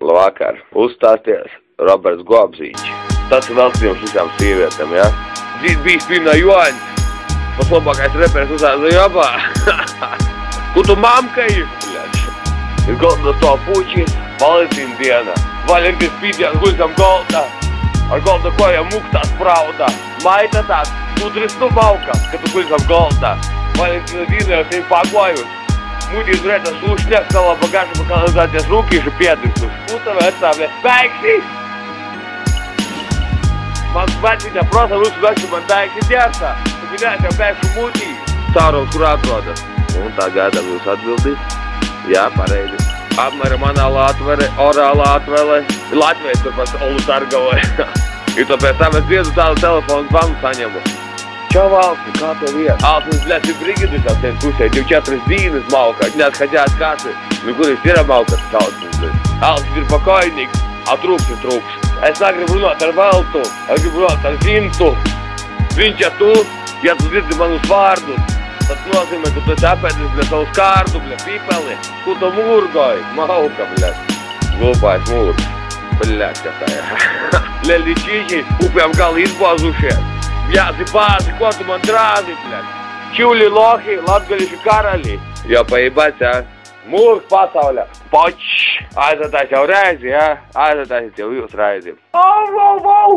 Labvakar. Uzstāsties Roberts Gobziņš. Tas ir veltījums visām sīvietēm, ja? Bijis pirmā Joņs. Pats labākais reperis uzstāsta jobā. Ko tu mamka ir, bļač? Ir golda to pučis, Valentīna diena. Valentīns pīdienas guļam golda. Ar golda kojām muktās prauda. Maita tāds, tu dristu maukas, kad tu guļam golda. Valentīna diena jau sevi pagojus. Mūtīs vrētas slušņāk savā bagāžu pa kanalizācijas rūkīšu piedriktus. Putava atstāvļa. Bēgsi! Man vecītā prosa rusu vekšu man bēgsi ģērsā. Tu vidēt jau bēgšu mūtī. Cārums, kur atrodas. Un tā gaidām jūs atbildīt. Jā, pareizi. Apmēram anālā atvere, orālā atvele. Latvijas turpat Olu Sargavoja. I to pēc tam es dziedu tādu telefonu zvanu saņemu. Čau, Valsi, kā tev ir? Alsnis, bļaļ, ir brigidis ap tiem pusē, 24 dīnas maukat, neatskaģāt kāsi. Nu, kuris ir maukat, Alsnis, bļaļ? Alsnis ir pakojnīgs, a trūks ir trūks. Es negribu runāt ar Veltu, es gribu runāt ar Zintu. Viņš, ja tu dzirdi manus vārdus, tas nozīmē, ka tu esi apēdis, bļaļ, savu skārdu, bļaļ, pipeli. Tu to mūrgoji, mauka, bļaļ. Glupājs mūrs, bļaļ, kakāja. Ļeļičiņi, upēm gali izbāzušies. Bļāzi bāzi, ko tu man drāzi, bļaļ? Čivļi lohi, latgališi karali. Jo paībāts, ja? Mūrk pasauļa. Poč! Aizatās jau reizi, ja? Aizatās jau jūs reizi. Au, au, au!